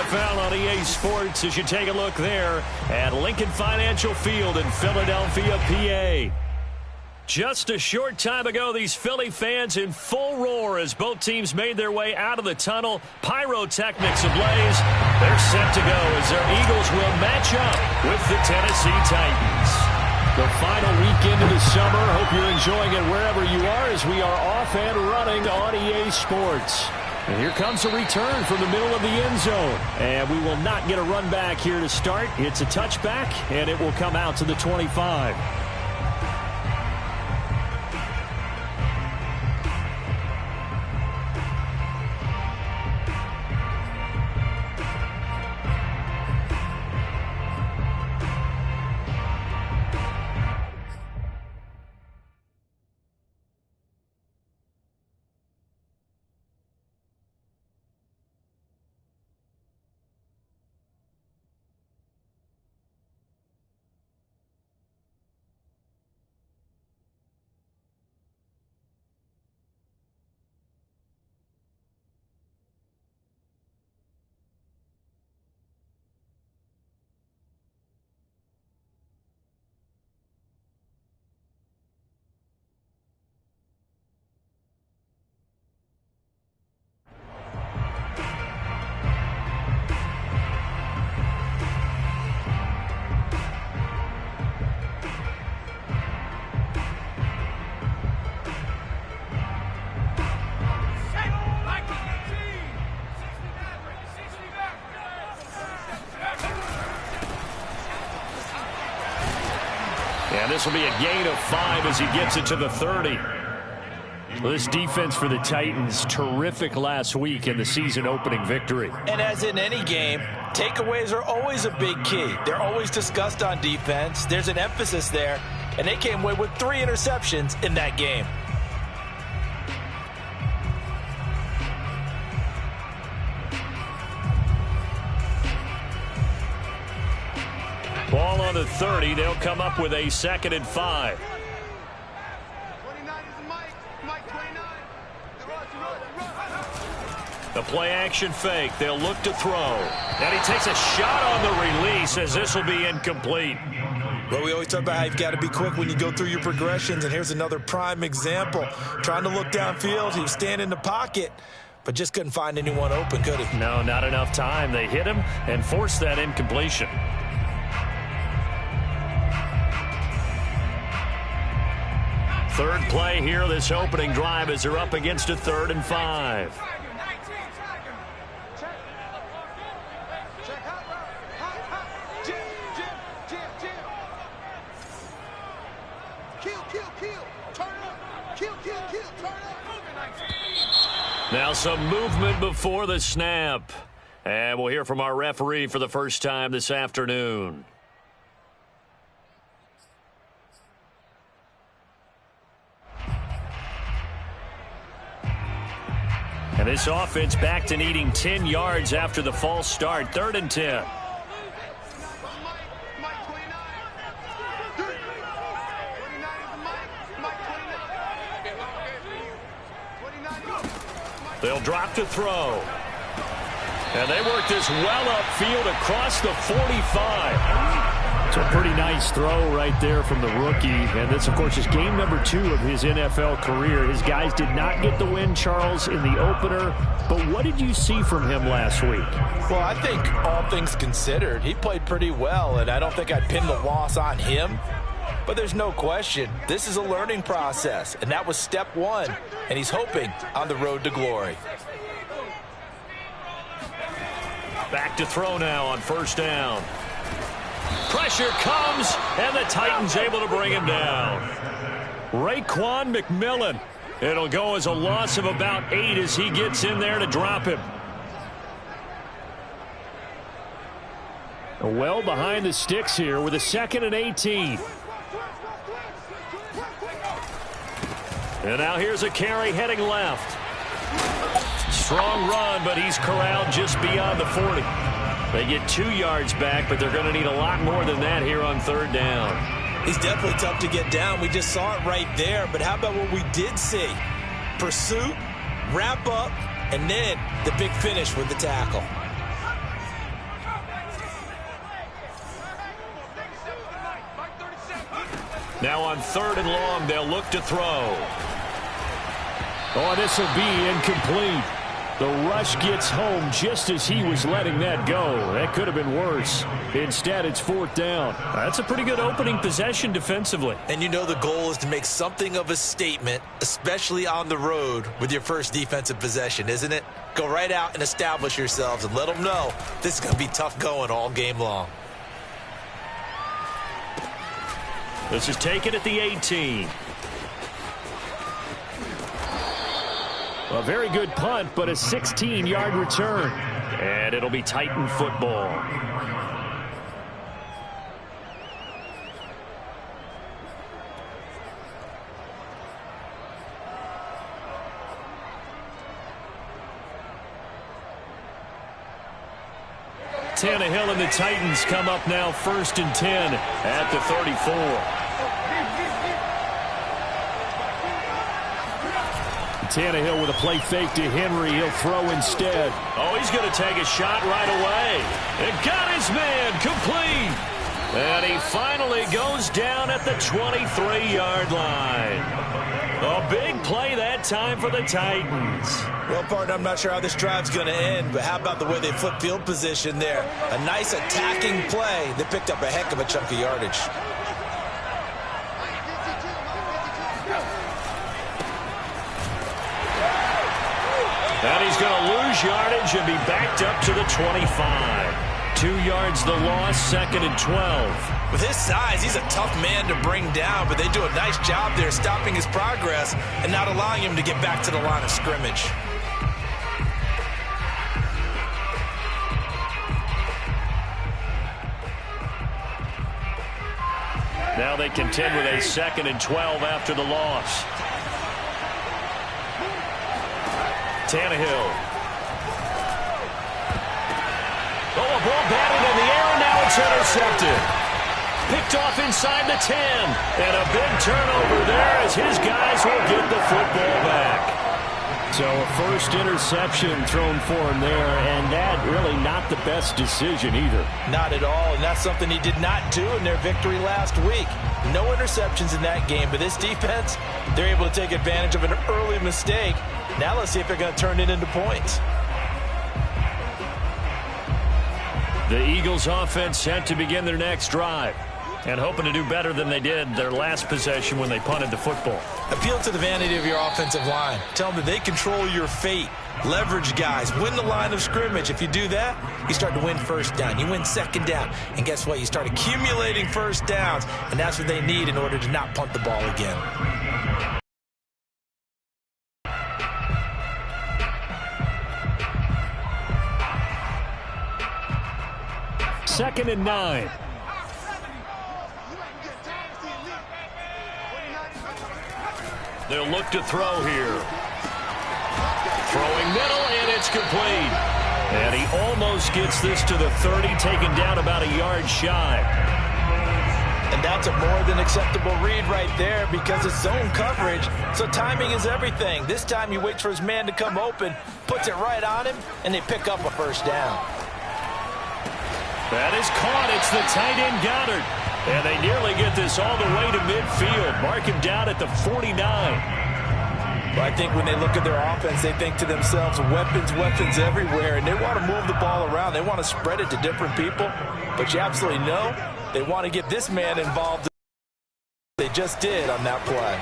NFL on EA Sports as you take a look there at Lincoln Financial Field in Philadelphia, PA. Just a short time ago, these Philly fans in full roar as both teams made their way out of the tunnel. Pyrotechnics ablaze. They're set to go as their Eagles will match up with the Tennessee Titans. The final weekend of the summer. Hope you're enjoying it wherever you are as we are off and running on EA Sports. And here comes a return from the middle of the end zone. And we will not get a run back here to start. It's a touchback, and it will come out to the 25. And this will be a gain of 5 as he gets it to the 30. Well, this defense for the Titans, terrific last week in the season-opening victory. And as in any game, takeaways are always a big key. They're always discussed on defense. There's an emphasis there, and they came away with 3 interceptions in that game. Ball on the 30. They'll come up with a 2nd and 5. 29 is Mike 29. The play action fake. They'll look to throw. And he takes a shot on the release as this will be incomplete. Well, we always talk about how you've got to be quick when you go through your progressions, and here's another prime example. Trying to look downfield, he was standing in the pocket, but just couldn't find anyone open, could he? No, not enough time. They hit him and forced that incompletion. Third play here, this opening drive as they're up against a 3rd and 5. Now some movement before the snap. And we'll hear from our referee for the first time this afternoon. And this offense back to needing 10 yards after the false start. 3rd and 10. They'll drop to throw. And they work this well upfield across the 45. It's a pretty nice throw right there from the rookie. And this, of course, is game number 2 of his NFL career. His guys did not get the win, Charles, in the opener. But what did you see from him last week? Well, I think all things considered, he played pretty well, and I don't think I'd pin the loss on him. But there's no question, this is a learning process, and that was step 1, and he's hoping on the road to glory. Back to throw now on 1st down. Pressure comes, and the Titans able to bring him down. Raekwon McMillan. It'll go as a loss of about 8 as he gets in there to drop him. Well behind the sticks here with a 2nd and 18. And now here's a carry heading left. Strong run, but he's corralled just beyond the 40. They get 2 yards back, but they're going to need a lot more than that here on 3rd down. He's definitely tough to get down. We just saw it right there. But how about what we did see? Pursuit, wrap up, and then the big finish with the tackle. Now on 3rd and long, they'll look to throw. Oh, this will be incomplete. The rush gets home just as he was letting that go. That could have been worse. Instead, it's 4th down. That's a pretty good opening possession defensively. And you know the goal is to make something of a statement, especially on the road with your first defensive possession, isn't it? Go right out and establish yourselves and let them know this is going to be tough going all game long. This is taken at the 18. A very good punt, but a 16-yard return. And it'll be Titan football. Tannehill and the Titans come up now 1st and 10 at the 34. Tannehill with a play fake to Henry. He'll throw instead. Oh, he's going to take a shot right away. And got his man complete. And he finally goes down at the 23-yard line. A big play that time for the Titans. Well, partner, I'm not sure how this drive's going to end, but how about the way they flip field position there? A nice attacking play that picked up a heck of a chunk of yardage. And he's going to lose yardage and be backed up to the 25. 2 yards the loss, 2nd and 12. With his size, he's a tough man to bring down, but they do a nice job there stopping his progress and not allowing him to get back to the line of scrimmage. Now they contend with a 2nd and 12 after the loss. Tannehill. Oh, a ball batted in the air, and now it's intercepted. Picked off inside the 10. And a big turnover there as his guys will get the football back. So a first interception thrown for him there, and that really not the best decision either. Not at all, and that's something he did not do in their victory last week. No interceptions in that game, but this defense, they're able to take advantage of an early mistake. Now let's see if they're going to turn it into points. The Eagles offense set to begin their next drive and hoping to do better than they did their last possession when they punted the football. Appeal to the vanity of your offensive line. Tell them that they control your fate. Leverage guys. Win the line of scrimmage. If you do that, you start to win 1st down. You win 2nd down. And guess what? You start accumulating 1st downs, and that's what they need in order to not punt the ball again. Second and 9. They'll look to throw here. Throwing middle, and it's complete. And he almost gets this to the 30, taken down about a yard shy. And that's a more than acceptable read right there because it's zone coverage, so timing is everything. This time he waits for his man to come open, puts it right on him, and they pick up a 1st down. That is caught. It's the tight end Goddard. And they nearly get this all the way to midfield. Mark him down at the 49. Well, I think when they look at their offense, they think to themselves, weapons, weapons everywhere, and they want to move the ball around. They want to spread it to different people. But you absolutely know they want to get this man involved. They just did on that play.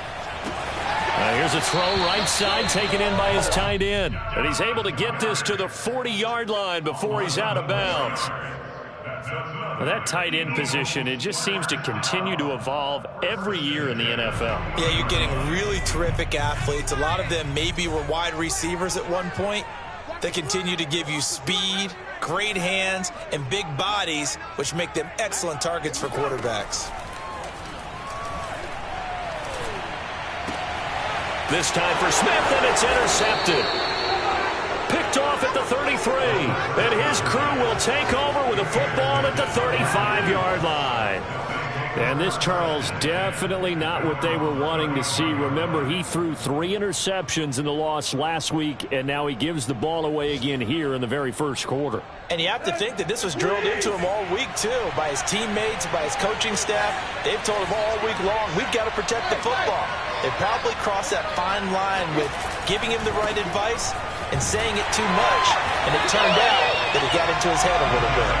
Here's a throw right side taken in by his tight end. And he's able to get this to the 40-yard line before he's out of bounds. Well, that tight end position, it just seems to continue to evolve every year in the NFL. Yeah, you're getting really terrific athletes. A lot of them maybe were wide receivers at one point. They continue to give you speed, great hands, and big bodies, which make them excellent targets for quarterbacks. This time for Smith, and it's intercepted. Picked off at the 33, and his crew will take over with a football at the 35-yard line. And this, Charles, definitely not what they were wanting to see. Remember, he threw 3 interceptions in the loss last week, and now he gives the ball away again here in the very first quarter. And you have to think that this was drilled into him all week, too, by his teammates, by his coaching staff. They've told him all week long, we've got to protect the football. They probably crossed that fine line with giving him the right advice and saying it too much, and it turned out that it got into his head a little bit.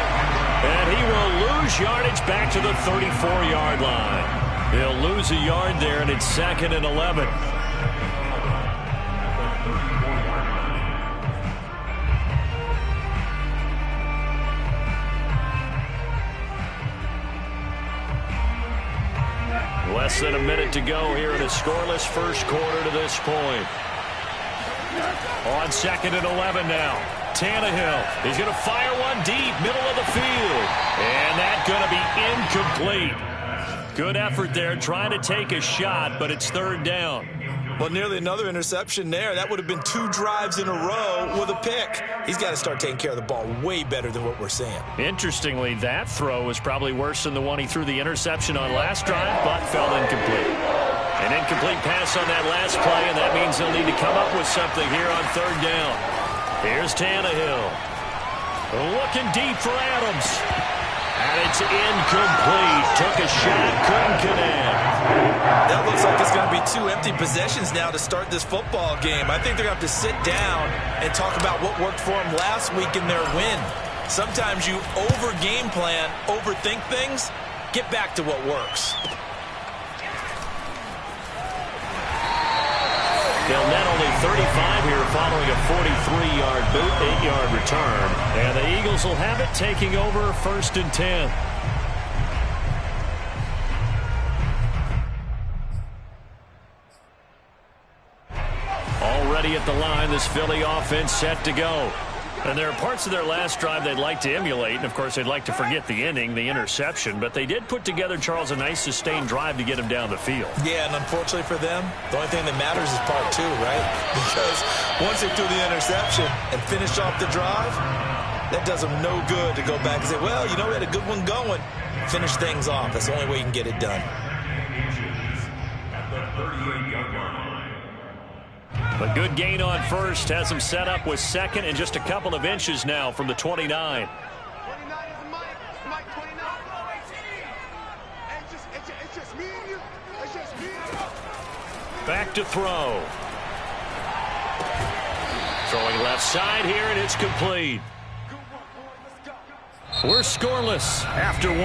And he will lose yardage back to the 34-yard line. He'll lose a yard there, and it's 2nd and 11. Less than a minute to go here in a scoreless first quarter to this point. On 2nd and 11 now. Tannehill, he's going to fire one deep, middle of the field. And that's going to be incomplete. Good effort there, trying to take a shot, but it's 3rd down. Well, nearly another interception there. That would have been 2 drives in a row with a pick. He's got to start taking care of the ball way better than what we're seeing. Interestingly, that throw was probably worse than the one he threw the interception on last drive, but fell incomplete. An incomplete pass on that last play, and that means they'll need to come up with something here on 3rd down. Here's Tannehill. Looking deep for Adams. And it's incomplete. Took a shot, couldn't connect. That looks like it's going to be 2 empty possessions now to start this football game. I think they're going to have to sit down and talk about what worked for them last week in their win. Sometimes you over-game plan, overthink things. Get back to what works. They'll net only 35 here following a 43-yard boot, 8-yard return. And the Eagles will have it taking over 1st and 10. Already at the line, this Philly offense set to go. And there are parts of their last drive they'd like to emulate. And, of course, they'd like to forget the ending, the interception. But they did put together, Charles, a nice sustained drive to get him down the field. Yeah, and unfortunately for them, the only thing that matters is part 2, right? Because once they threw the interception and finished off the drive, that does them no good to go back and say, well, you know, we had a good one going. Finish things off. That's the only way you can get it done. A good gain on first has him set up with 2nd and just a couple of inches now from the 29. 29 is Mike. Mike 29. It's just me and you. It's just me and you. Back to throw. Throwing left side here, and it's complete. We're scoreless after 1.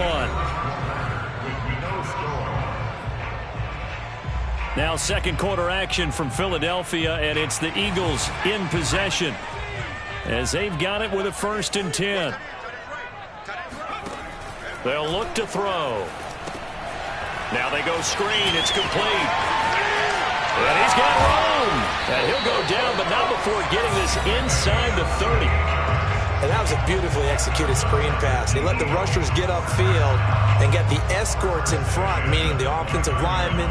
Now 2nd quarter action from Philadelphia, and it's the Eagles in possession as they've got it with a 1st and 10. They'll look to throw. Now they go screen. It's complete. And he's got room. And he'll go down, but not before getting this inside the 30. And that was a beautifully executed screen pass. They let the rushers get upfield and get the escorts in front, meaning the offensive linemen,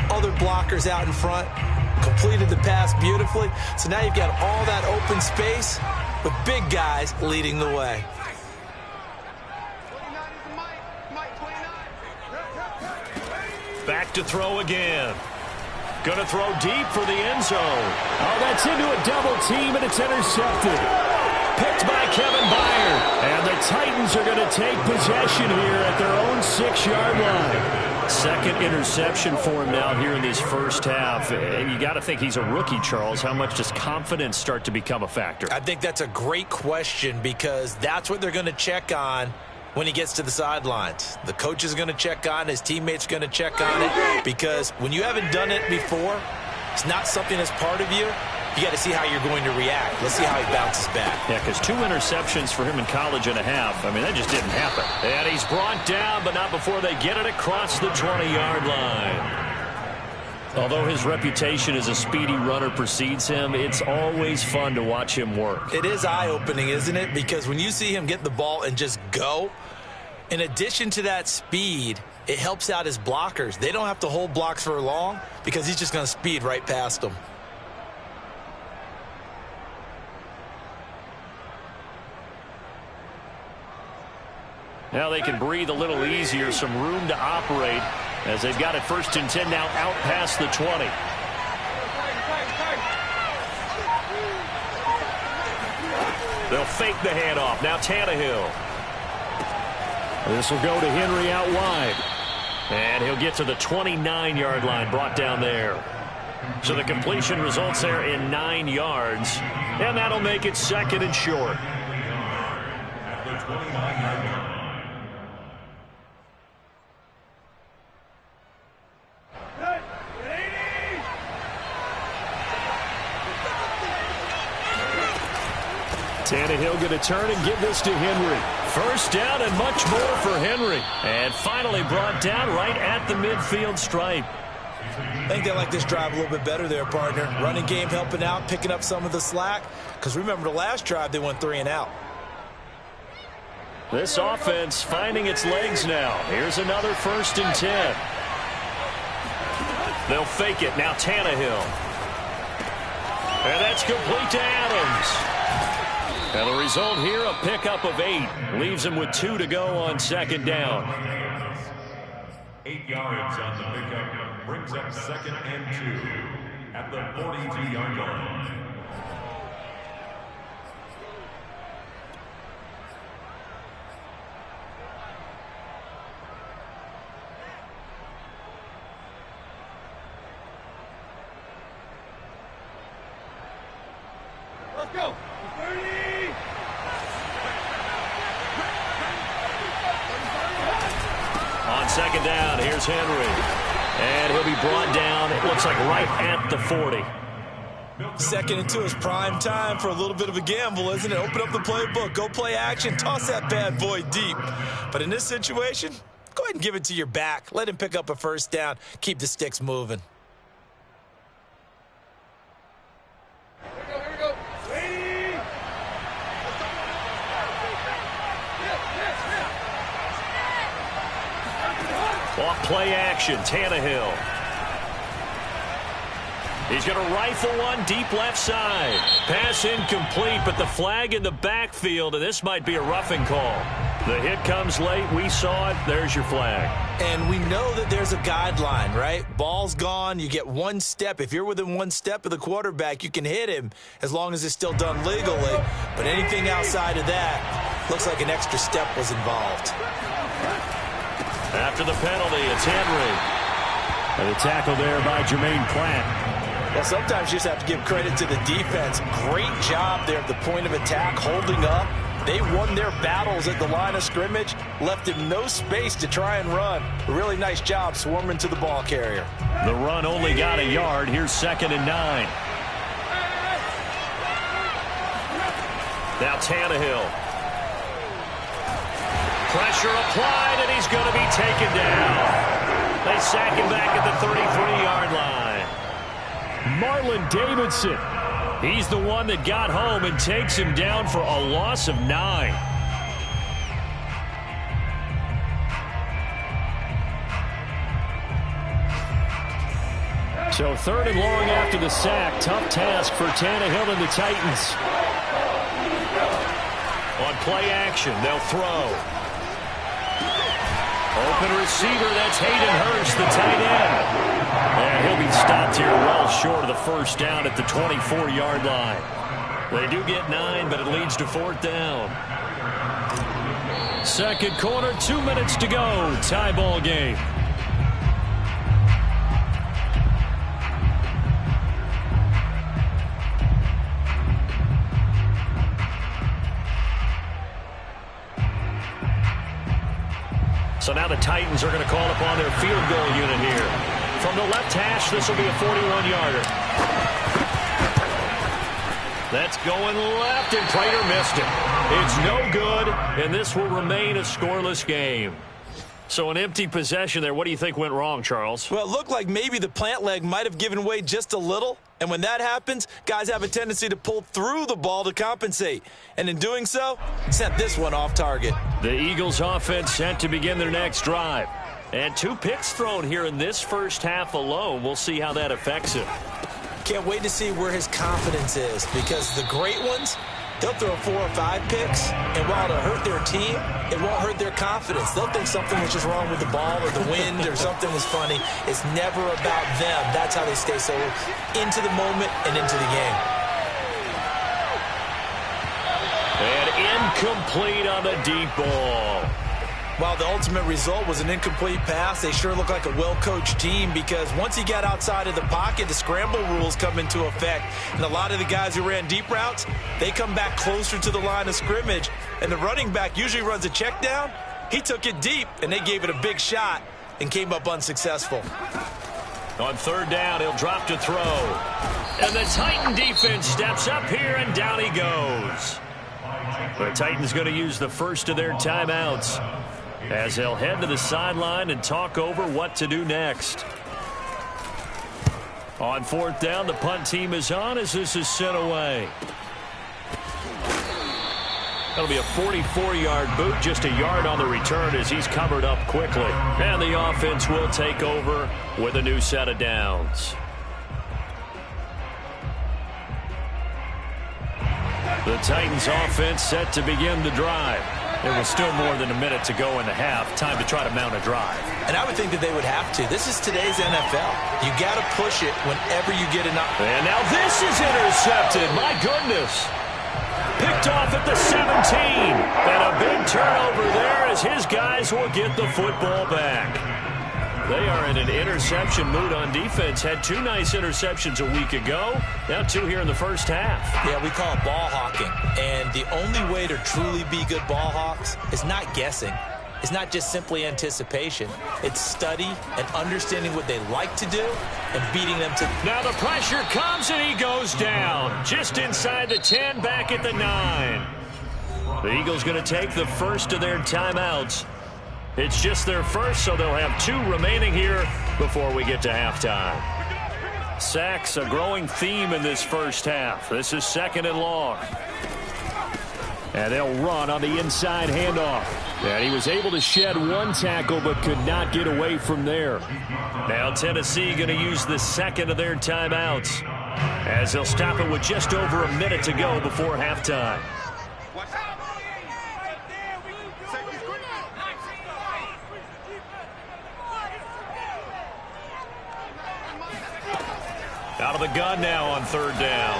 other blockers out in front, completed the pass beautifully. So now you've got all that open space with big guys leading the way. 29 is Mike 29. Back to throw again. Going to throw deep for the end zone. Oh, that's into a double team, and it's intercepted. Picked by Kevin Byard. And the Titans are going to take possession here at their own 6-yard line. 2nd interception for him now here in this first half. And you got to think he's a rookie, Charles. How much does confidence start to become a factor? I think that's a great question because that's what they're going to check on when he gets to the sidelines. The coach is going to check on it. His teammates are going to check on it because when you haven't done it before, it's not something that's part of you. You got to see how you're going to react. Let's see how he bounces back. Yeah, because 2 interceptions for him in college and a half. I mean, that just didn't happen. And he's brought down, but not before they get it across the 20-yard line. Although his reputation as a speedy runner precedes him, it's always fun to watch him work. It is eye-opening, isn't it? Because when you see him get the ball and just go, in addition to that speed, it helps out his blockers. They don't have to hold blocks for long because he's just going to speed right past them. Now they can breathe a little easier, some room to operate as they've got it 1st and 10 now out past the 20. They'll fake the handoff. Now Tannehill. This will go to Henry out wide. And he'll get to the 29-yard line, brought down there. So the completion results there in 9 yards. And that'll make it 2nd and short. Tannehill going to turn and give this to Henry. 1st down and much more for Henry. And finally brought down right at the midfield stripe. I think they like this drive a little bit better there, partner. Running game helping out, picking up some of the slack. Because remember the last drive, they went 3 and out. This offense finding its legs now. Here's another 1st and 10. They'll fake it. Now Tannehill. And that's complete to Adams. And the result here, a pickup of 8. Leaves him with 2 to go on 2nd down. 8 yards on the pickup brings up 2nd and 2 at the 42-yard line. Let's go. 30. On 2nd down, here's Henry. And he'll be brought down, it looks like right at the 40. 2nd and 2 is prime time for a little bit of a gamble, isn't it? Open up the playbook, go play action, toss that bad boy deep. But in this situation, go ahead and give it to your back. Let him pick up a 1st down. Keep the sticks moving. Here we go. 80. Off play action, Tannehill. He's going to rifle one deep left side. Pass incomplete, but the flag in the backfield, and this might be a roughing call. The hit comes late. We saw it. There's your flag. And we know that there's a guideline, right? Ball's gone. You get 1 step. If you're within 1 step of the quarterback, you can hit him as long as it's still done legally. But anything outside of that, looks like an extra step was involved. After the penalty, it's Henry. And a tackle there by Jermaine Pratt. Well, sometimes you just have to give credit to the defense. Great job there at the point of attack, holding up. They won their battles at the line of scrimmage, left him no space to try and run. A really nice job swarming to the ball carrier. The run only got a yard. Here's 2nd and 9. Now Tannehill. Pressure applied, and he's going to be taken down. They sack him back at the 33-yard line. Marlon Davidson. He's the one that got home and takes him down for a loss of 9. So 3rd and long after the sack. Tough task for Tannehill and the Titans. On play action, they'll throw. Open receiver, that's Hayden Hurst, the tight end. And he'll be stopped here well short of the 1st down at the 24-yard line. They do get 9, but it leads to 4th down. 2nd quarter, 2 minutes to go. Tie ball game. So now the Titans are going to call upon their field goal unit here. From the left hash, this will be a 41-yarder. That's going left, and Prater missed it. It's no good, and this will remain a scoreless game. So an empty possession there. What do you think went wrong, Charles? Well, it looked like maybe the plant leg might have given way just a little. And when that happens, guys have a tendency to pull through the ball to compensate. And in doing so, sent this one off target. The Eagles offense set to begin their next drive. And 2 picks thrown here in this first half alone. We'll see how that affects him. Can't wait to see where his confidence is, because the great ones, They'll throw 4 or 5 picks, and while it'll hurt their team, it won't hurt their confidence. They'll think something was just wrong with the ball or the wind or something was funny. It's never about them. That's how they stay so into the moment and into the game. And incomplete on the deep ball. While the ultimate result was an incomplete pass, they sure look like a well-coached team because once he got outside of the pocket, the scramble rules come into effect. And a lot of the guys who ran deep routes, they come back closer to the line of scrimmage. And the running back usually runs a check down. He took it deep, and they gave it a big shot and came up unsuccessful. On third down, he'll drop to throw. And the Titan defense steps up here, and down he goes. The Titans going to use the first of their timeouts as they'll head to the sideline and talk over what to do next. On fourth down, the punt team is on as this is sent away. That'll be a 44-yard boot, just a yard on the return as he's covered up quickly. And the offense will take over with a new set of downs. The Titans offense set to begin the drive. There was still more than a minute to go in the half. Time to try to mount a drive. And I would think that they would have to. This is today's NFL. You got to push it whenever you get enough. And now this is intercepted. My goodness. Picked off at the 17. And a big turnover there as his guys will get the football back. They are in an interception mood on defense. Had 2 nice interceptions a week ago. Now 2 here in the first half. Yeah, we call it ball hawking. And the only way to truly be good ball hawks is not guessing. It's not just simply anticipation. It's study and understanding what they like to do and beating them to. Now the pressure comes and he goes down. Just inside the 10, back at the 9. The Eagles going to take the first of their timeouts. It's just their first, so they'll have 2 remaining here before we get to halftime. Sacks, a growing theme in this first half. This is 2nd and long. And they'll run on the inside handoff. And he was able to shed 1 tackle but could not get away from there. Now Tennessee going to use the 2nd of their timeouts as they'll stop it with just over a minute to go before halftime. Out of the gun now on third down.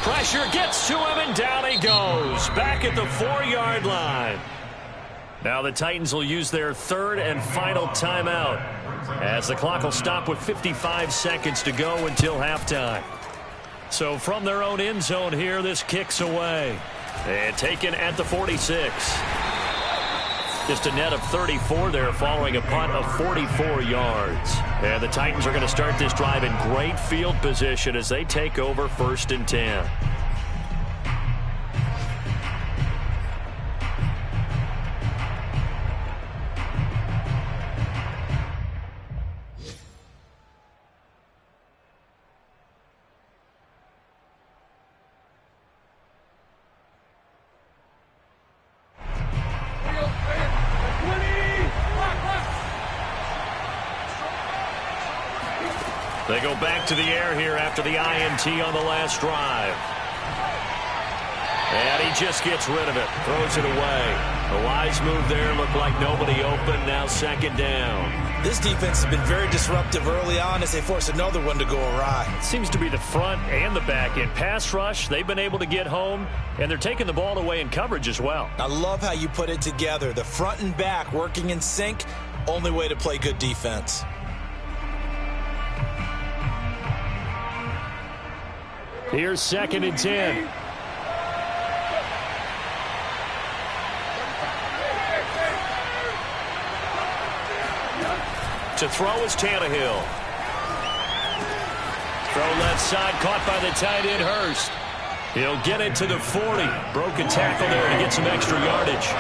Pressure gets to him, and down he goes. Back at the 4-yard line. Now the Titans will use their 3rd and final timeout as the clock will stop with 55 seconds to go until halftime. So from their own end zone here, this kicks away. And taken at the 46. Just a net of 34 there following a punt of 44 yards. And the Titans are going to start this drive in great field position as they take over 1st and 10. They go back to the air here after the INT on the last drive. And he just gets rid of it, throws it away. A wise move there, looked like nobody open, now 2nd down. This defense has been very disruptive early on as they force another one to go awry. Seems to be the front and the back end. Pass rush, they've been able to get home, and they're taking the ball away in coverage as well. I love how you put it together. The front and back working in sync, only way to play good defense. Here's 2nd and 10. To throw is Tannehill. Throw left side, caught by the tight end Hurst. He'll get it to the 40. Broken tackle there to get some extra yardage.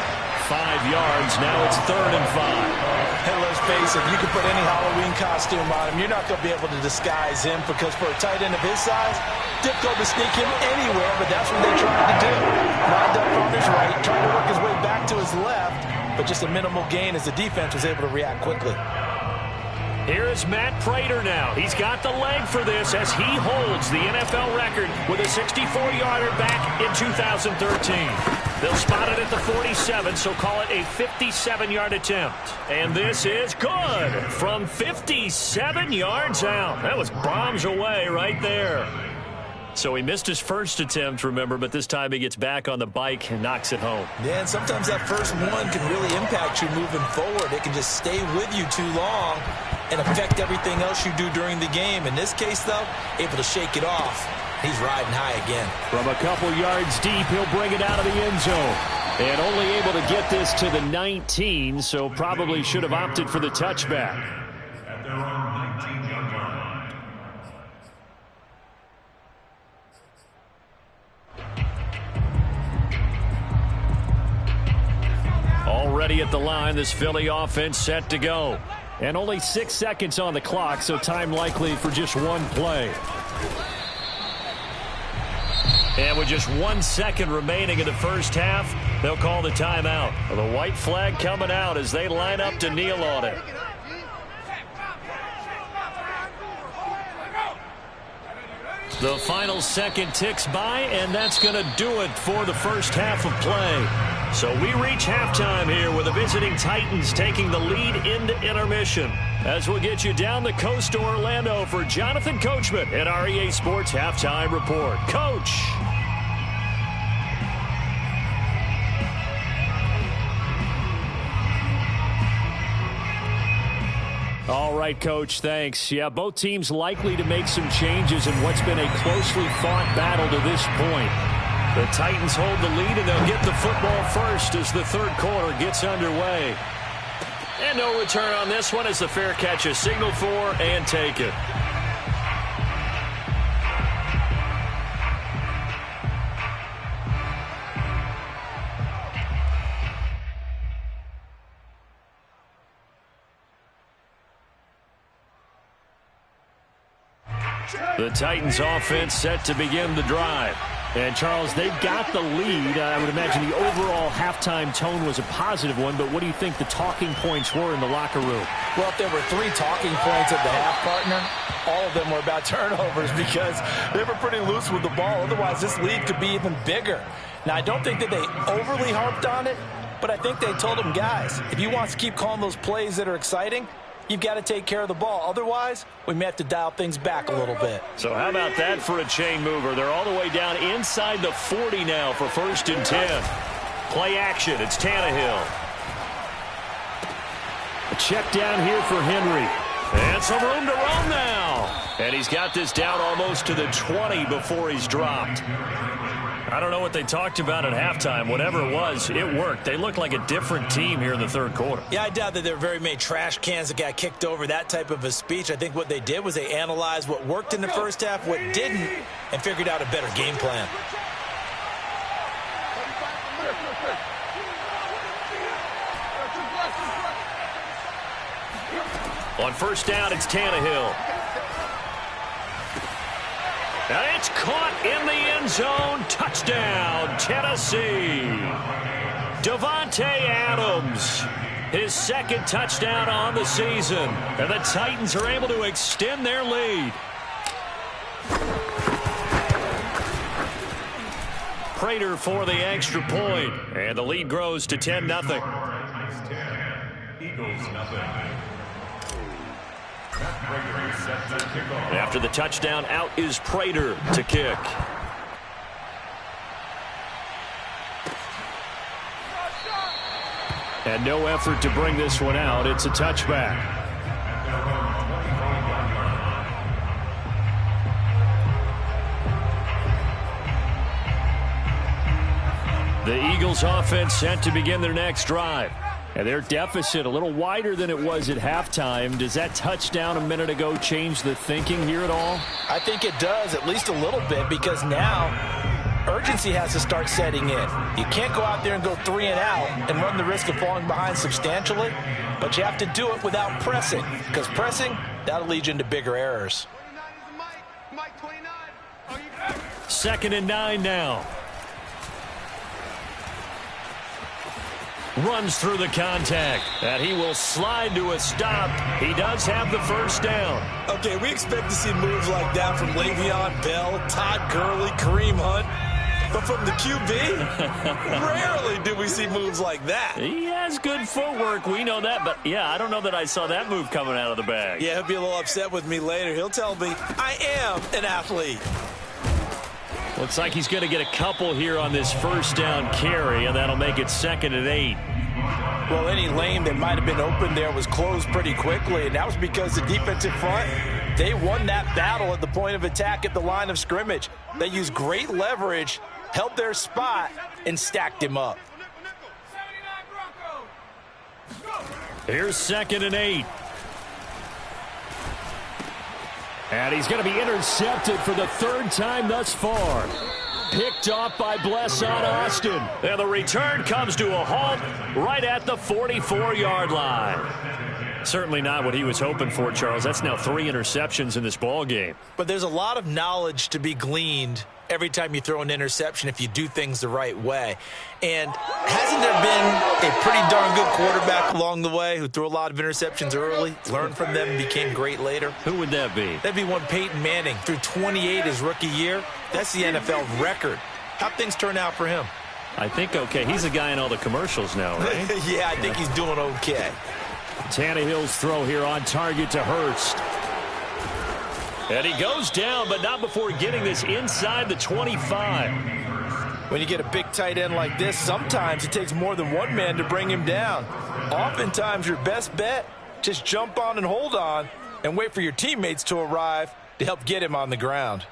5 yards, now it's 3rd and 5. Hey, let's face it, you can put any Halloween costume on him. You're not going to be able to disguise him because for a tight end of his size, difficult to sneak him anywhere, but that's what they tried to do. Lined up on his right, trying to work his way back to his left, but just a minimal gain as the defense was able to react quickly. Here is Matt Prater now. He's got the leg for this as he holds the NFL record with a 64-yarder back in 2013. They'll spot it at the 47, so call it a 57-yard attempt. And this is good from 57 yards out. That was bombs away right there. So he missed his first attempt, remember, but this time he gets back on the bike and knocks it home. Yeah, and sometimes that first one can really impact you moving forward. It can just stay with you too long and affect everything else you do during the game. In this case, though, able to shake it off. He's riding high again. From a couple yards deep, he'll bring it out of the end zone. And only able to get this to the 19, so probably should have opted for the touchback. At their own 19-yard line. Already at the line, this Philly offense set to go. And only 6 seconds on the clock, so time likely for just one play. And with just 1 second remaining in the first half, they'll call the timeout. The white flag coming out as they line up to kneel on it. The final second ticks by, and that's going to do it for the first half of play. So we reach halftime here with the visiting Titans taking the lead into intermission. As we'll get you down the coast to Orlando for Jonathan Coachman at our EA Sports Halftime Report. Coach. All right, Coach, thanks. Yeah, both teams likely to make some changes in what's been a closely fought battle to this point. The Titans hold the lead, and they'll get the football first as the third quarter gets underway. And no return on this one as the fair catch is signaled for and taken. The Titans offense set to begin the drive. And, Charles, they've got the lead. I would imagine the overall halftime tone was a positive one, but what do you think the talking points were in the locker room? Well, if there were 3 talking points at the half, partner, all of them were about turnovers because they were pretty loose with the ball. Otherwise, this lead could be even bigger. Now, I don't think that they overly harped on it, but I think they told them, guys, if you want to keep calling those plays that are exciting, you've got to take care of the ball. Otherwise, we may have to dial things back a little bit. So how about that for a chain mover? They're all the way down inside the 40 now for 1st and 10. Play action. It's Tannehill. A check down here for Henry. And some room to roam now. And he's got this down almost to the 20 before he's dropped. I don't know what they talked about at halftime. Whatever it was, it worked. They look like a different team here in the third quarter. Yeah, I doubt that there were very many trash cans that got kicked over, that type of a speech. I think what they did was they analyzed what worked in the first half, what didn't, and figured out a better game plan. On first down, it's Tannehill. And it's caught in the end zone. Touchdown, Tennessee. Davante Adams, his 2nd touchdown on the season. And the Titans are able to extend their lead. Prater for the extra point. And the lead grows to 10-0. Eagles nothing. After the touchdown, out is Prater to kick. And no effort to bring this one out. It's a touchback. The Eagles offense set to begin their next drive. And their deficit a little wider than it was at halftime. Does that touchdown a minute ago change the thinking here at all? I think it does, at least a little bit, because now urgency has to start setting in. You can't go out there and go 3 and out and run the risk of falling behind substantially, but you have to do it without pressing, because pressing, that'll lead you into bigger errors. 2nd and 9 now. runs through the contact, and he will slide to a stop. He does have the first down. Okay, we expect to see moves like that from Le'Veon Bell, Todd Gurley, Kareem Hunt. But from the QB, rarely do we see moves like that. He has good footwork. We know that. But, yeah, I don't know that I saw that move coming out of the bag. Yeah, he'll be a little upset with me later. He'll tell me I am an athlete. Looks like he's going to get a couple here on this first down carry, and that'll make it 2nd and 8. Well, any lane that might have been open there was closed pretty quickly, and that was because the defensive front, they won that battle at the point of attack at the line of scrimmage. They used great leverage, held their spot, and stacked him up. Here's 2nd and 8. And he's going to be intercepted for the 3rd time thus far. Picked off by Blessuan Austin. And the return comes to a halt right at the 44-yard line. Certainly not what he was hoping for, Charles. That's now 3 interceptions in this ball game. But there's a lot of knowledge to be gleaned every time you throw an interception if you do things the right way. And hasn't there been a pretty darn good quarterback along the way who threw a lot of interceptions early, learned from them, and became great later? Who would that be? That'd be one Peyton Manning. Threw 28 his rookie year. That's the NFL record. How'd things turn out for him? I think okay. He's a guy in all the commercials now, right? Yeah, I think he's doing okay. Tannehill's throw here on target to Hurst. And he goes down, but not before getting this inside the 25. When you get a big tight end like this, sometimes it takes more than one man to bring him down. Oftentimes, your best bet, just jump on and hold on and wait for your teammates to arrive to help get him on the ground.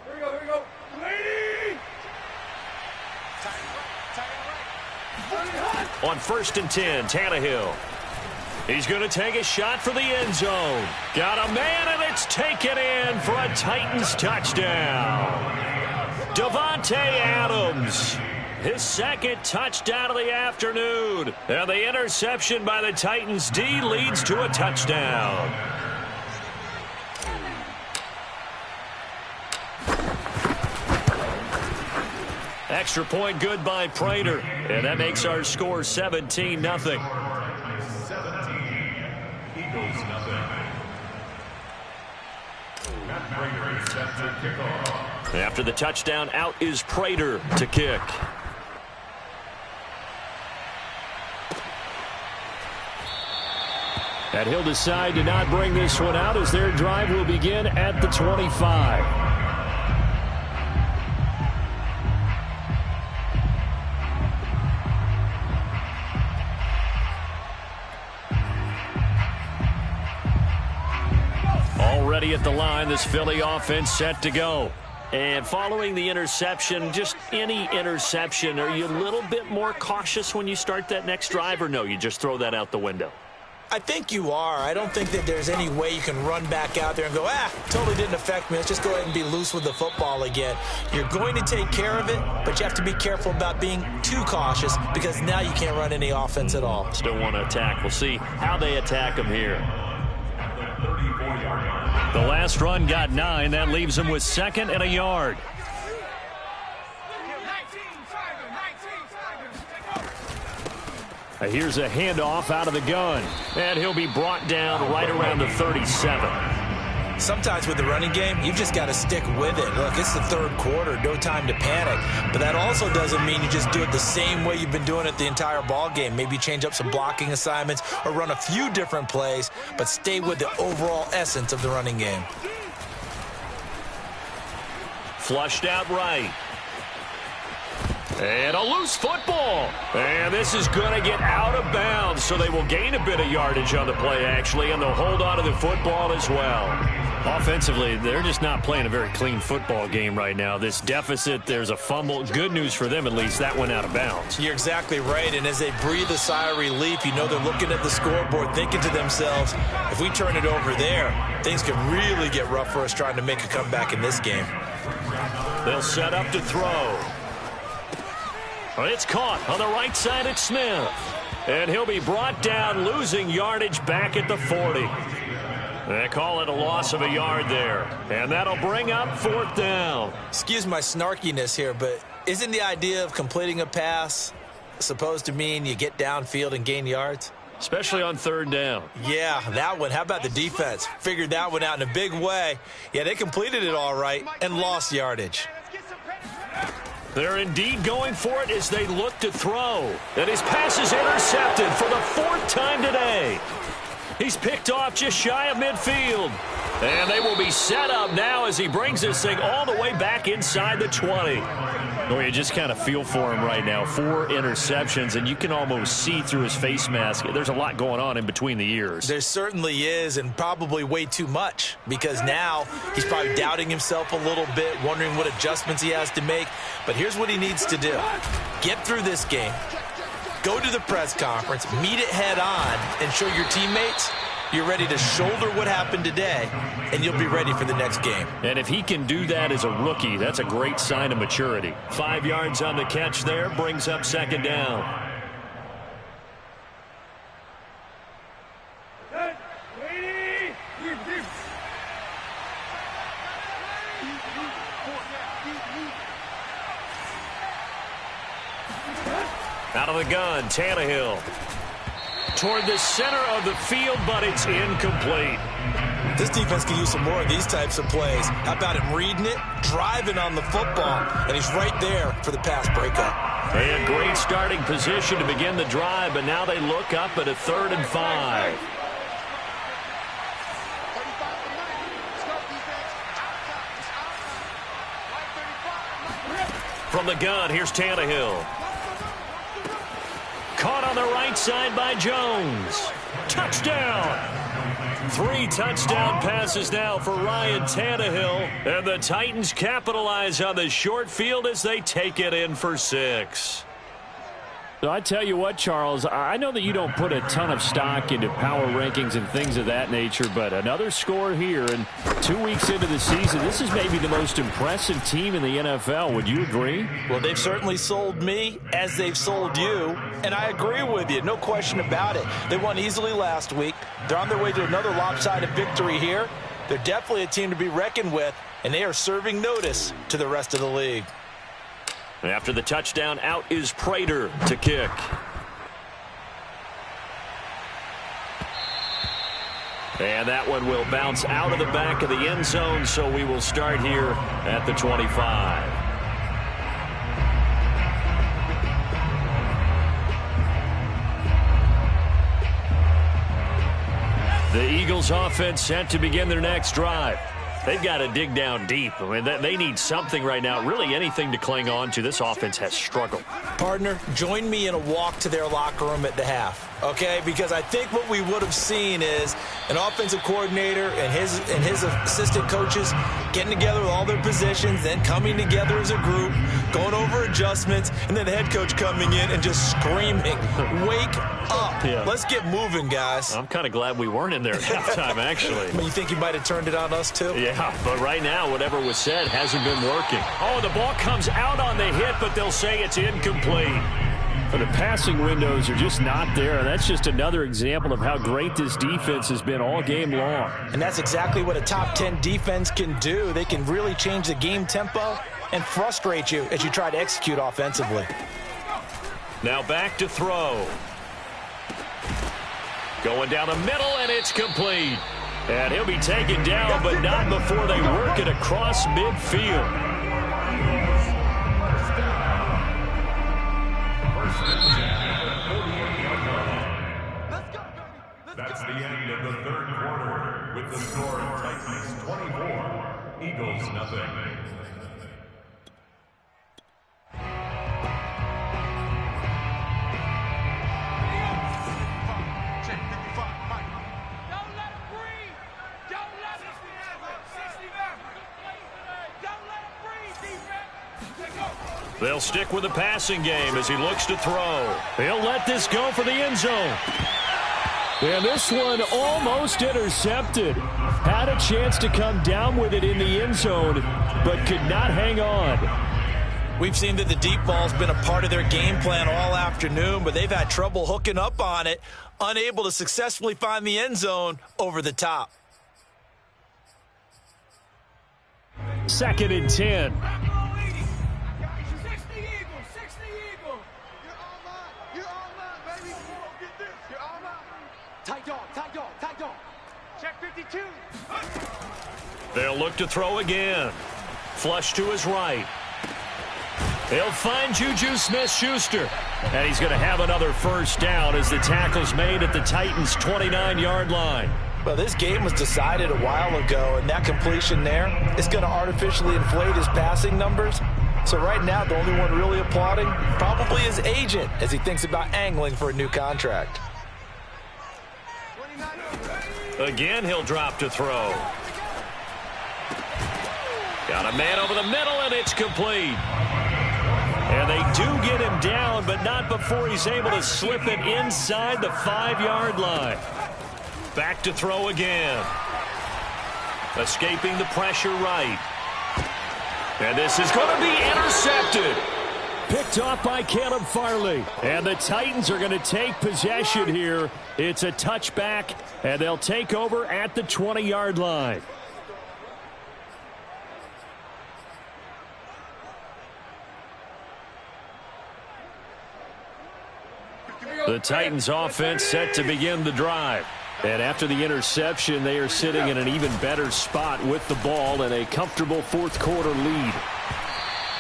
Here we go. Lady! On 1st and 10, Tannehill. He's going to take a shot for the end zone. Got a man, and it's taken in for a Titans touchdown. Davante Adams, his 2nd touchdown of the afternoon. And the interception by the Titans D leads to a touchdown. Extra point good by Prater. And that makes our score 17-0. After the touchdown, out is Prater to kick. And he'll decide to not bring this one out as their drive will begin at the 25. Already at the line, this Philly offense set to go. And following the interception, just any interception, are you a little bit more cautious when you start that next drive, or no, you just throw that out the window? I think you are. I don't think that there's any way you can run back out there and go, totally didn't affect me. Let's just go ahead and be loose with the football again. You're going to take care of it, but you have to be careful about being too cautious because now you can't run any offense at all. Still want to attack. We'll see how they attack them here. The last run got 9. That leaves him with 2nd and a yard. Here's a handoff out of the gun. And he'll be brought down right around the 37. Sometimes with the running game, you've just got to stick with it. Look, it's the 3rd quarter, no time to panic. But that also doesn't mean you just do it the same way you've been doing it the entire ball game. Maybe change up some blocking assignments or run a few different plays, but stay with the overall essence of the running game. Flushed out right. And a loose football. And this is going to get out of bounds, so they will gain a bit of yardage on the play, actually, and they'll hold on to the football as well. Offensively, they're just not playing a very clean football game right now. This deficit, there's a fumble. Good news for them, at least. That went out of bounds. You're exactly right, and as they breathe a sigh of relief, you know they're looking at the scoreboard, thinking to themselves, if we turn it over there, things could really get rough for us trying to make a comeback in this game. They'll set up to throw. It's caught on the right side at Smith. And he'll be brought down, losing yardage back at the 40. They call it a loss of a yard there. And that'll bring up 4th down. Excuse my snarkiness here, but Isn't the idea of completing a pass supposed to mean you get downfield and gain yards? Especially on third down. Yeah, that one. How about the defense? Figured that one out in a big way. Yeah, they completed it all right and lost yardage. They're indeed going for it as they look to throw. And his pass is intercepted for the 4th time today. He's picked off just shy of midfield. And they will be set up now as he brings this thing all the way back inside the 20. Oh, you just kind of feel for him right now. 4 interceptions, and you can almost see through his face mask. There's a lot going on in between the ears. There certainly is, and probably way too much, because now he's probably doubting himself a little bit, wondering what adjustments he has to make. But here's what he needs to do. Get through this game, go to the press conference, meet it head on, and show your teammates you're ready to shoulder what happened today, and you'll be ready for the next game. And if he can do that as a rookie, that's a great sign of maturity. 5 yards on the catch there, brings up 2nd down. Out of the gun, Tannehill. Toward the center of the field, but it's incomplete. This defense can use some more of these types of plays. How about him reading it, driving on the football, and he's right there for the pass breakup. They had great starting position to begin the drive, but now they look up at a 3rd and 5. From the gun, here's Tannehill. Caught on the right side by Jones. Touchdown! 3 touchdown passes now for Ryan Tannehill. And the Titans capitalize on the short field as they take it in for 6. So I tell you what, Charles, I know that you don't put a ton of stock into power rankings and things of that nature, but another score here, and 2 weeks into the season, this is maybe the most impressive team in the NFL. Would you agree? Well, they've certainly sold me as they've sold you, and I agree with you. No question about it. They won easily last week. They're on their way to another lopsided victory here. They're definitely a team to be reckoned with, and they are serving notice to the rest of the league. After the touchdown, out is Prater to kick. And that one will bounce out of the back of the end zone, so we will start here at the 25. The Eagles offense set to begin their next drive. They've got to dig down deep. I mean, they need something right now, really anything to cling on to. This offense has struggled. Partner, join me in a walk to their locker room at the half, okay? Because I think what we would have seen is an offensive coordinator and his assistant coaches getting together with all their positions, then coming together as a group, going over adjustments, and then the head coach coming in and just screaming, wake up. Yeah. Let's get moving, guys. I'm kind of glad we weren't in there at halftime, actually. You think he might have turned it on us, too? Yeah, but right now, whatever was said hasn't been working. Oh, the ball comes out on the hit, but they'll say it's incomplete. But the passing windows are just not there, and that's just another example of how great this defense has been all game long. And that's exactly what a top 10 defense can do. They can really change the game tempo and frustrate you as you try to execute offensively. Now back to throw. Going down the middle, and it's complete. And he'll be taken down, but not before they work it across midfield. That's the end of the 3rd quarter with the score of Titans 24, Eagles nothing. They'll stick with the passing game as he looks to throw. He'll let this go for the end zone. And this one almost intercepted. Had a chance to come down with it in the end zone, but could not hang on. We've seen that the deep ball's been a part of their game plan all afternoon, but they've had trouble hooking up on it, unable to successfully find the end zone over the top. 2nd and 10. Check 52. They'll look to throw again. Flush to his right. He'll find Juju Smith-Schuster. And he's going to have another first down as the tackle's made at the Titans' 29-yard line. Well, this game was decided a while ago, and that completion there is going to artificially inflate his passing numbers. So right now, the only one really applauding probably his agent as he thinks about angling for a new contract. Again, he'll drop to throw. Got a man over the middle, and it's complete. And they do get him down, but not before he's able to slip it inside the 5-yard line. Back to throw again. Escaping the pressure right. And this is going to be intercepted. Picked off by Caleb Farley. And the Titans are going to take possession here. It's a touchback, and they'll take over at the 20-yard line. The Titans offense set to begin the drive. And after the interception, they are sitting in an even better spot with the ball and a comfortable fourth-quarter lead.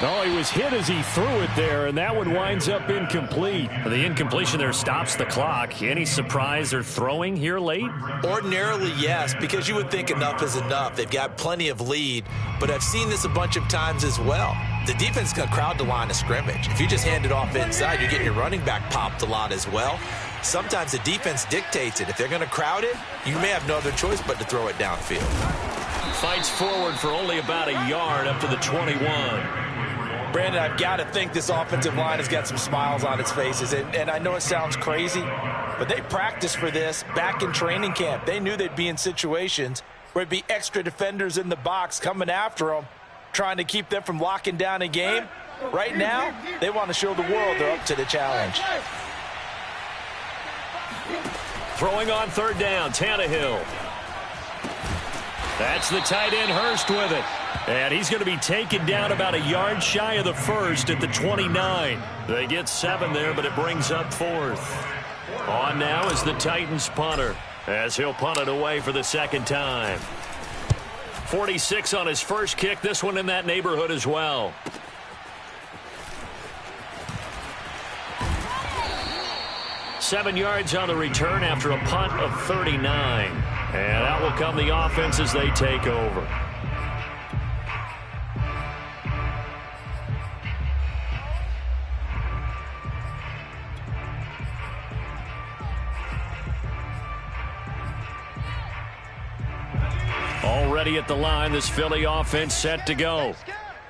Oh, he was hit as he threw it there, and that one winds up incomplete. The incompletion there stops the clock. Any surprise they're throwing here late? Ordinarily, yes, because you would think enough is enough. They've got plenty of lead, but I've seen this a bunch of times as well. The defense is going to crowd the line of scrimmage. If you just hand it off inside, you're getting your running back popped a lot as well. Sometimes the defense dictates it. If they're going to crowd it, you may have no other choice but to throw it downfield. Fights forward for only about a yard up to the 21. Brandon, I've got to think this offensive line has got some smiles on its faces. And I know it sounds crazy, but they practiced for this back in training camp. They knew they'd be in situations where it'd be extra defenders in the box coming after them, trying to keep them from locking down a game. Right now, they want to show the world they're up to the challenge. Throwing on third down, Tannehill. That's the tight end, Hurst, with it. And he's going to be taken down about a yard shy of the first at the 29. They get 7 there, but it brings up fourth. On now is the Titans punter, as he'll punt it away for the second time. 46 on his first kick, this one in that neighborhood as well. Seven yards on the return after a punt of 39. And out will come the offense as they take over. Already at the line, this Philly offense set to go.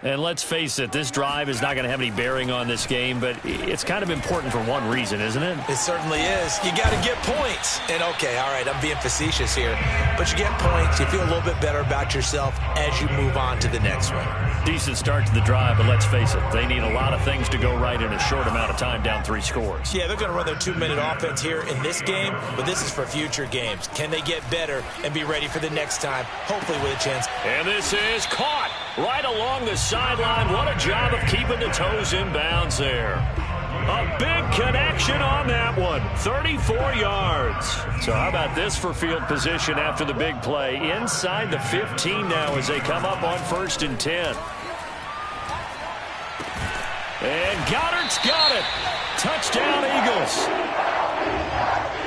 And let's face it, this drive is not going to have any bearing on this game, but it's kind of important for one reason, isn't it? It certainly is. You got to get points. And, okay, all right, I'm being facetious here. But you get points, you feel a little bit better about yourself as you move on to the next one. Decent start to the drive, but let's face it, they need a lot of things to go right in a short amount of time, down 3 scores. Yeah, they're going to run their 2-minute offense here in this game, but this is for future games. Can they get better and be ready for the next time, hopefully with a chance? And this is caught right along the sideline. What a job of keeping the toes in bounds there. A big connection on that one. 34 yards. So how about this for field position after the big play? Inside the 15 now as they come up on 1st and 10. And Goddard's got it. Touchdown, Eagles.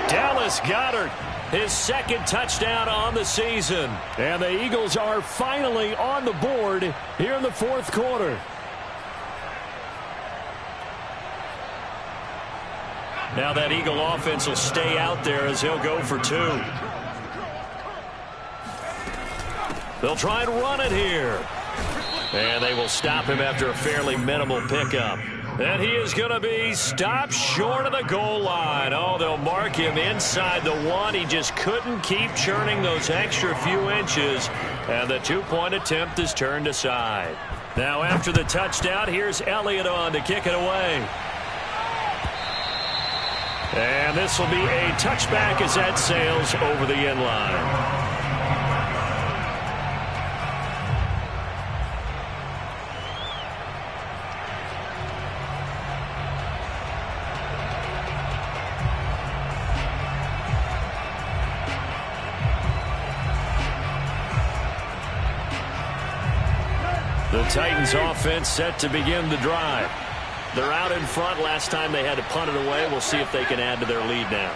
Dallas Goedert, his second touchdown on the season. And the Eagles are finally on the board here in the fourth quarter. Now that Eagle offense will stay out there as he'll go for 2. They'll try and run it here. And they will stop him after a fairly minimal pickup. And he is going to be stopped short of the goal line. Oh, they'll mark him inside the 1. He just couldn't keep churning those extra few inches. And the 2-point attempt is turned aside. Now after the touchdown, here's Elliott on to kick it away. And this will be a touchback as that sails over the end line. The Titans offense set to begin the drive. They're out in front. Last time they had to punt it away. We'll see if they can add to their lead now.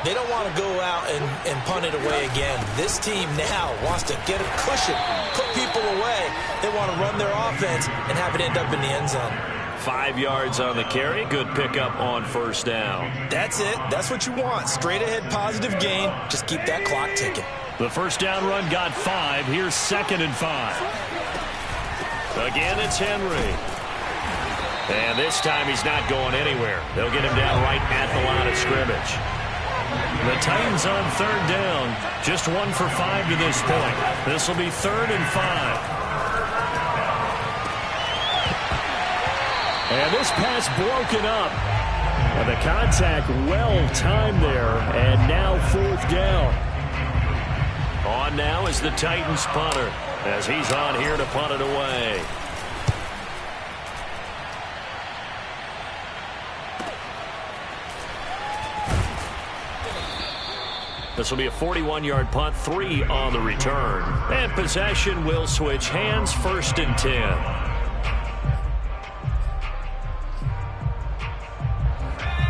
They don't want to go out and punt it away again. This team now wants to get a cushion, put people away. They want to run their offense and have it end up in the end zone. 5 yards on the carry. Good pickup on first down. That's it. That's what you want. Straight ahead positive gain. Just keep that clock ticking. The first down run got 5. Here's 2nd and 5. Again, it's Henry. And this time he's not going anywhere. They'll get him down right at the line of scrimmage. The Titans on 3rd down. Just 1 for 5 to this point. This will be 3rd and 5. And this pass broken up. And the contact well timed there. And now 4th down. On now is the Titans punter, as he's on here to punt it away. This will be a 41-yard punt, 3 on the return. And possession will switch hands, 1st and 10.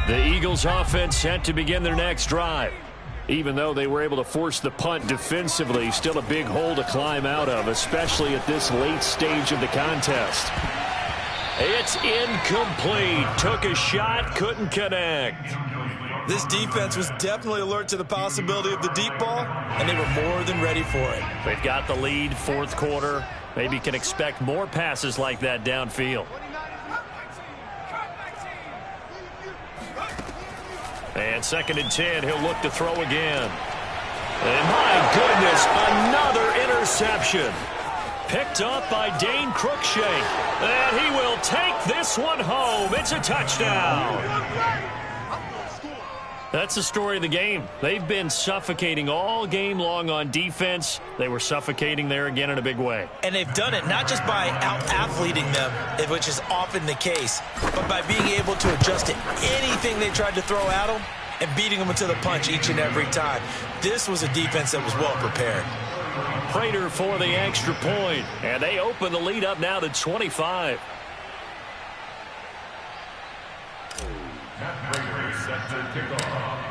The Eagles offense set to begin their next drive. Even though they were able to force the punt defensively, still a big hole to climb out of, especially at this late stage of the contest. It's incomplete. Took a shot, couldn't connect. This defense was definitely alert to the possibility of the deep ball, and they were more than ready for it. They've got the lead, 4th quarter. Maybe can expect more passes like that downfield. And 2nd and 10, he'll look to throw again. And my goodness, another interception. Picked up by Dane Cruikshank. And he will take this one home. It's a touchdown. That's the story of the game. They've been suffocating all game long on defense. They were suffocating there again in a big way. And they've done it not just by out-athleting them, which is often the case, but by being able to adjust to anything they tried to throw at them and beating them to the punch each and every time. This was a defense that was well prepared. Prater for the extra point, and they open the lead up now to 25.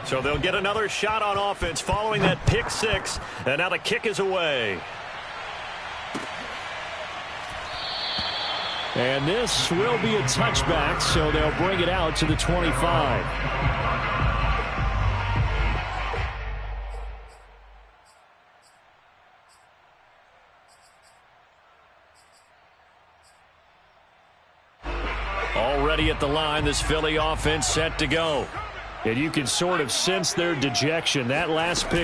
So they'll get another shot on offense following that pick 6, and now the kick is away. And this will be a touchback, so they'll bring it out to the 25. Already at the line, this Philly offense set to go. And you can sort of sense their dejection. That last pick